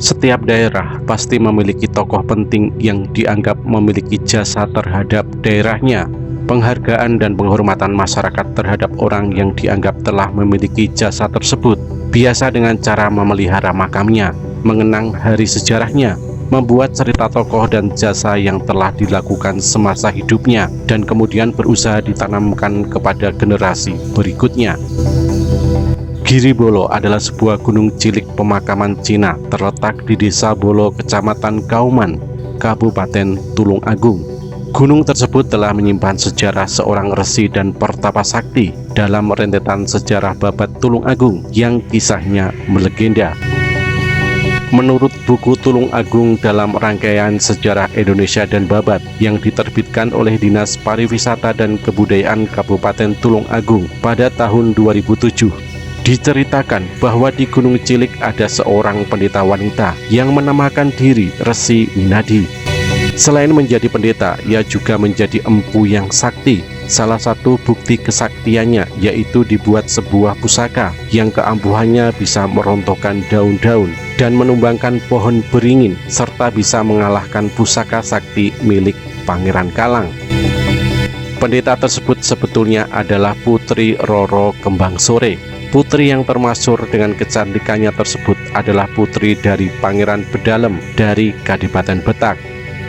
Setiap daerah pasti memiliki tokoh penting yang dianggap memiliki jasa terhadap daerahnya. Penghargaan dan penghormatan masyarakat terhadap orang yang dianggap telah memiliki jasa tersebut biasa dengan cara memelihara makamnya, mengenang hari sejarahnya, membuat cerita tokoh dan jasa yang telah dilakukan semasa hidupnya, dan kemudian berusaha ditanamkan kepada generasi berikutnya. Giri Bolo adalah sebuah gunung cilik pemakaman Cina terletak di Desa Bolo, Kecamatan Kauman, Kabupaten Tulung Agung. Gunung tersebut telah menyimpan sejarah seorang resi dan pertapa sakti dalam rentetan sejarah Babat Tulung Agung yang kisahnya melegenda. Menurut buku Tulung Agung dalam rangkaian sejarah Indonesia dan Babat yang diterbitkan oleh Dinas Pariwisata dan Kebudayaan Kabupaten Tulung Agung pada tahun 2007, diceritakan bahwa di Gunung Cilik ada seorang pendeta wanita yang menamakan diri Resi Winadi. Selain menjadi pendeta, ia juga menjadi empu yang sakti. Salah satu bukti kesaktiannya yaitu dibuat sebuah pusaka yang keampuhannya bisa merontokkan daun-daun dan menumbangkan pohon beringin, serta bisa mengalahkan pusaka sakti milik Pangeran Kalang. Pendeta tersebut sebetulnya adalah Putri Roro Kembang Sore. Putri yang termasyhur dengan kecantikannya tersebut adalah putri dari Pangeran Bedalem dari Kadipaten Betak.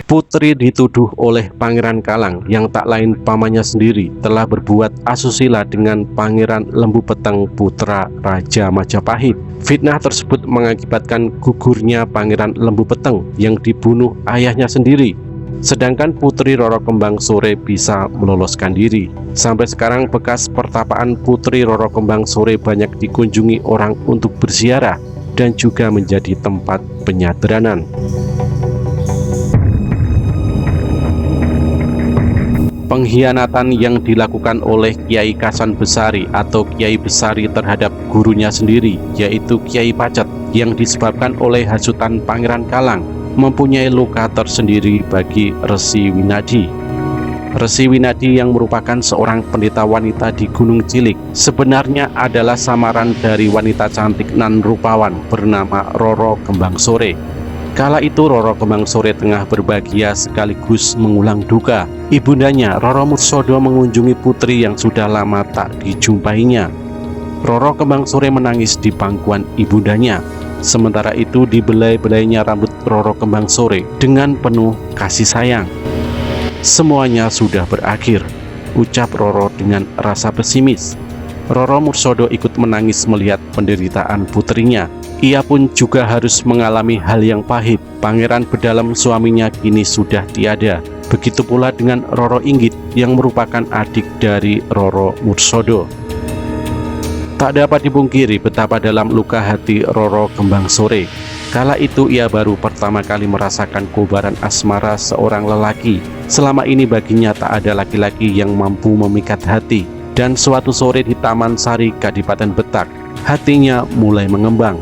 Putri dituduh oleh Pangeran Kalang yang tak lain pamannya sendiri telah berbuat asusila dengan Pangeran Lembu Peteng, putra Raja Majapahit. Fitnah tersebut mengakibatkan gugurnya Pangeran Lembu Peteng yang dibunuh ayahnya sendiri. Sedangkan Putri Roro Kembang Sore bisa meloloskan diri. Sampai sekarang bekas pertapaan Putri Roro Kembang Sore banyak dikunjungi orang untuk berziarah dan juga menjadi tempat penyadranan. Pengkhianatan yang dilakukan oleh Kiai Kasan Besari atau Kiai Besari terhadap gurunya sendiri, yaitu Kiai Pacet, yang disebabkan oleh hasutan Pangeran Kalang, mempunyai luka tersendiri bagi Resi Winadi. Resi Winadi yang merupakan seorang pendeta wanita di Gunung Cilik sebenarnya adalah samaran dari wanita cantik nan rupawan bernama Roro Kembang Sore. Kala itu Roro Kembang Sore tengah berbahagia sekaligus mengulang duka. Ibundanya Roro Mursodo mengunjungi putri yang sudah lama tak dijumpainya. Roro Kembang Sore menangis di pangkuan ibundanya. Sementara itu dibelai-belainya rambut Roro Kembang Sore dengan penuh kasih sayang. Semuanya sudah berakhir, ucap Roro dengan rasa pesimis. Roro Mursodo ikut menangis melihat penderitaan putrinya. Ia pun juga harus mengalami hal yang pahit. Pangeran Bedalem suaminya kini sudah tiada. Begitu pula dengan Roro Inggit yang merupakan adik dari Roro Mursodo. Tak dapat dipungkiri betapa dalam luka hati Roro Kembang Sore. Kala itu ia baru pertama kali merasakan kobaran asmara seorang lelaki. Selama ini baginya tak ada laki-laki yang mampu memikat hati. Dan suatu sore di Taman Sari, Kadipaten Betak, hatinya mulai mengembang.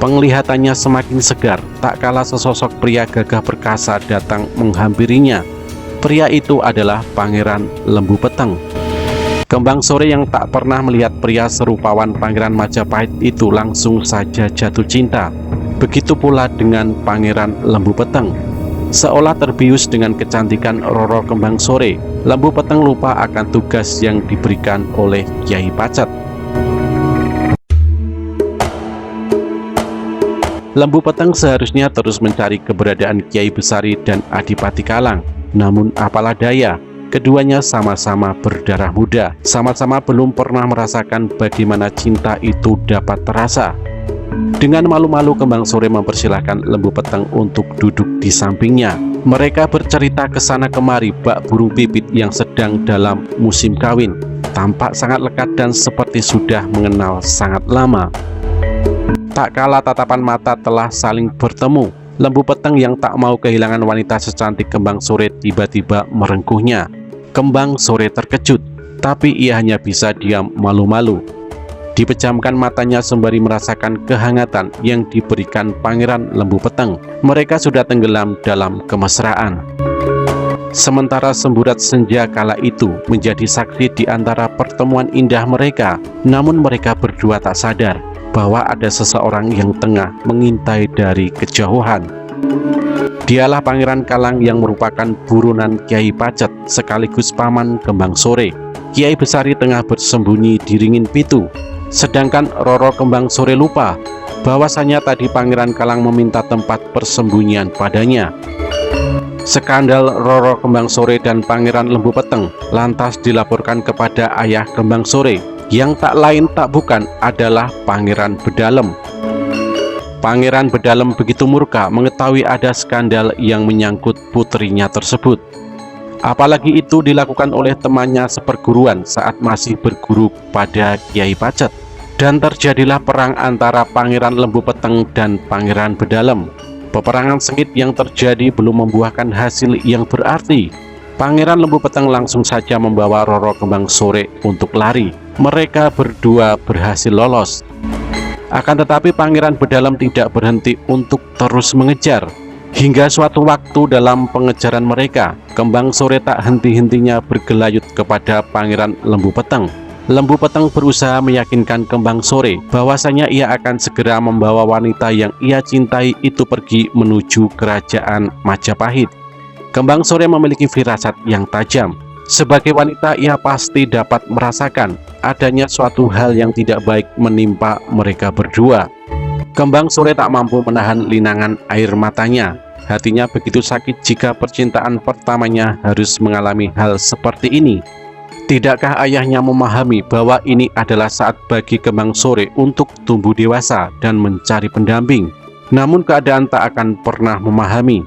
Penglihatannya semakin segar, tak kalah sesosok pria gagah perkasa datang menghampirinya. Pria itu adalah Pangeran Lembu Peteng. Kembang Sore yang tak pernah melihat pria serupawan Pangeran Majapahit itu langsung saja jatuh cinta. Begitu pula dengan Pangeran Lembu Peteng. Seolah terbius dengan kecantikan Roro Kembang Sore, Lembu Peteng lupa akan tugas yang diberikan oleh Kiai Pacet. Lembu Peteng seharusnya terus mencari keberadaan Kiai Besari dan Adipati Kalang. Namun apalah daya, keduanya sama-sama berdarah muda, sama-sama belum pernah merasakan bagaimana cinta itu dapat terasa. Dengan malu-malu Kembang Sore mempersilahkan Lembu Peteng untuk duduk di sampingnya. Mereka bercerita kesana kemari bak burung pipit yang sedang dalam musim kawin. Tampak sangat lekat dan seperti sudah mengenal sangat lama. Tak kala tatapan mata telah saling bertemu, Lembu Peteng yang tak mau kehilangan wanita secantik Kembang Sore tiba-tiba merengkuhnya. Kembang Sore terkejut, tapi ia hanya bisa diam malu-malu. Dipejamkan matanya sembari merasakan kehangatan yang diberikan Pangeran Lembu Peteng. Mereka sudah tenggelam dalam kemesraan. Sementara semburat senja kala itu menjadi saksi di antara pertemuan indah mereka. Namun mereka berdua tak sadar bahwa ada seseorang yang tengah mengintai dari kejauhan. Dialah Pangeran Kalang yang merupakan buronan Kyai Pacet sekaligus paman Kembang Sore. Kyai Besari tengah bersembunyi di Ringin Pitu, sedangkan Roro Kembang Sore lupa bahwasanya tadi Pangeran Kalang meminta tempat persembunyian padanya. Skandal Roro Kembang Sore dan Pangeran Lembu Peteng lantas dilaporkan kepada ayah Kembang Sore, yang tak lain tak bukan adalah Pangeran Bedalem. Pangeran Bedalem begitu murka mengetahui ada skandal yang menyangkut putrinya tersebut. Apalagi itu dilakukan oleh temannya seperguruan saat masih berguru pada Kyai Pacet. Dan terjadilah perang antara Pangeran Lembu Peteng dan Pangeran Bedalem. Peperangan sengit yang terjadi belum membuahkan hasil yang berarti. Pangeran Lembu Peteng langsung saja membawa Roro Kembang Sore untuk lari. Mereka berdua berhasil lolos. Akan tetapi Pangeran Bedalem tidak berhenti untuk terus mengejar. Hingga suatu waktu dalam pengejaran mereka, Kembang Sore tak henti-hentinya bergelayut kepada Pangeran Lembu Peteng. Lembu Peteng berusaha meyakinkan Kembang Sore bahwasanya ia akan segera membawa wanita yang ia cintai itu pergi menuju kerajaan Majapahit. Kembang Sore memiliki firasat yang tajam. Sebagai wanita ia pasti dapat merasakan adanya suatu hal yang tidak baik menimpa mereka berdua. Kembang Sore tak mampu menahan linangan air matanya. Hatinya begitu sakit jika percintaan pertamanya harus mengalami hal seperti ini. Tidakkah ayahnya memahami bahwa ini adalah saat bagi Kembang Sore untuk tumbuh dewasa dan mencari pendamping? Namun keadaan tak akan pernah memahami.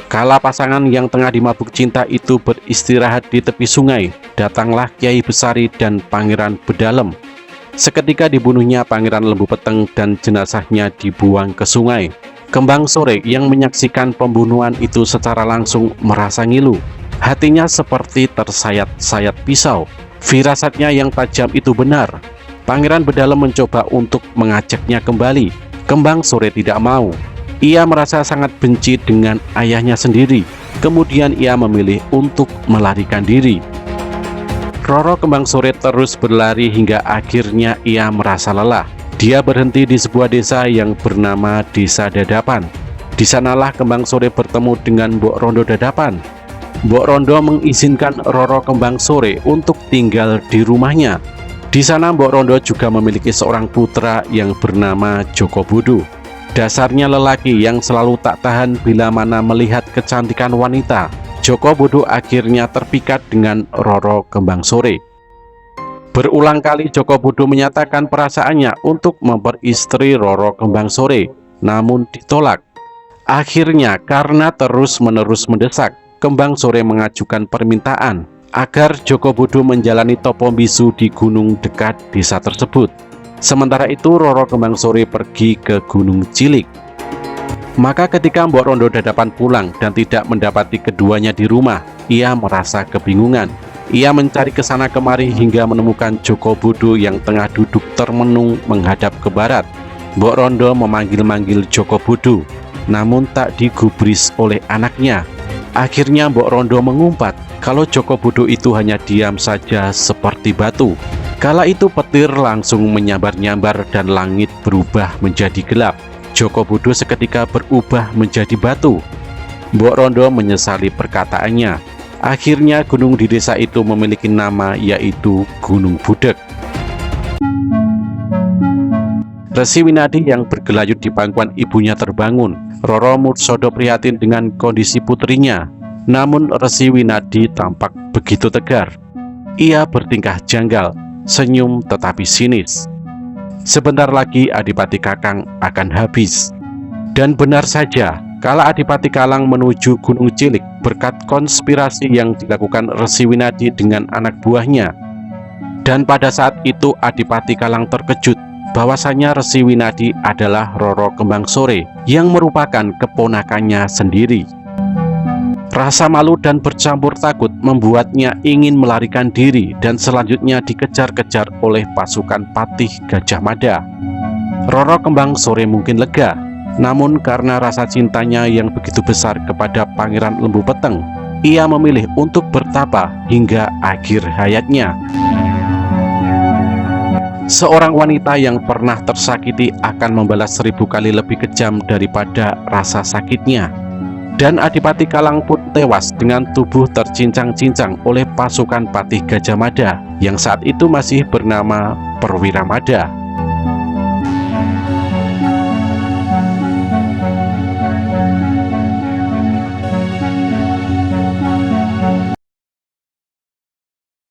Kala pasangan yang tengah dimabuk cinta itu beristirahat di tepi sungai, datanglah Kyai Besari dan Pangeran Bedalem. Seketika dibunuhnya Pangeran Lembu Peteng dan jenazahnya dibuang ke sungai. Kembang Sore yang menyaksikan pembunuhan itu secara langsung merasa ngilu. Hatinya seperti tersayat-sayat pisau. Firasatnya yang tajam itu benar. Pangeran Bedalem mencoba untuk mengajaknya kembali. Kembang Sore tidak mau. Ia merasa sangat benci dengan ayahnya sendiri. Kemudian ia memilih untuk melarikan diri. Roro Kembang Sore terus berlari hingga akhirnya ia merasa lelah. Dia berhenti di sebuah desa yang bernama Desa Dadapan. Di sanalah Kembang Sore bertemu dengan Mbok Rondo Dadapan. Mbok Rondo mengizinkan Roro Kembang Sore untuk tinggal di rumahnya. Di sana Mbok Rondo juga memiliki seorang putra yang bernama Joko Budu. Dasarnya lelaki yang selalu tak tahan bila mana melihat kecantikan wanita. Joko Budu akhirnya terpikat dengan Roro Kembang Sore. Berulang kali Joko Budu menyatakan perasaannya untuk memperistri Roro Kembang Sore, namun ditolak. Akhirnya karena terus-menerus mendesak, Kembang Sore mengajukan permintaan agar Joko Budu menjalani topo bisu di gunung dekat desa tersebut. Sementara itu Roro Kembang Sore pergi ke Gunung Cilik. Maka ketika Mbok Rondo Dadapan pulang dan tidak mendapati keduanya di rumah, ia merasa kebingungan. Ia mencari ke sana kemari hingga menemukan Joko Budu yang tengah duduk termenung menghadap ke barat. Mbok Rondo memanggil-manggil Joko Budu, namun tak digubris oleh anaknya. Akhirnya Mbok Rondo mengumpat kalau Joko Budu itu hanya diam saja seperti batu. Kala itu petir langsung menyambar-nyambar dan langit berubah menjadi gelap. Joko Budu seketika berubah menjadi batu. Mbok Rondo menyesali perkataannya. Akhirnya gunung di desa itu memiliki nama, yaitu Gunung Budek. Resi Winadi yang bergelayut di pangkuan ibunya terbangun. Roro Mursodo prihatin dengan kondisi putrinya. Namun Resi Winadi tampak begitu tegar. Ia bertingkah janggal, senyum tetapi sinis. Sebentar lagi Adipati Kakang akan habis. Dan benar saja, kala Adipati Kalang menuju Gunung Cilik berkat konspirasi yang dilakukan Resi Winadi dengan anak buahnya. Dan pada saat itu Adipati Kalang terkejut bahwasanya Resi Winadi adalah Roro Kembang Sore yang merupakan keponakannya sendiri. Rasa malu dan bercampur takut membuatnya ingin melarikan diri dan selanjutnya dikejar-kejar oleh pasukan Patih Gajah Mada. Roro Kembang Sore mungkin lega, namun karena rasa cintanya yang begitu besar kepada Pangeran Lembu Peteng, ia memilih untuk bertapa hingga akhir hayatnya. Seorang wanita yang pernah tersakiti akan membalas 1000 kali lebih kejam daripada rasa sakitnya. Dan Adipati Kalang pun tewas dengan tubuh tercincang-cincang oleh pasukan Patih Gajah Mada yang saat itu masih bernama Perwira Mada.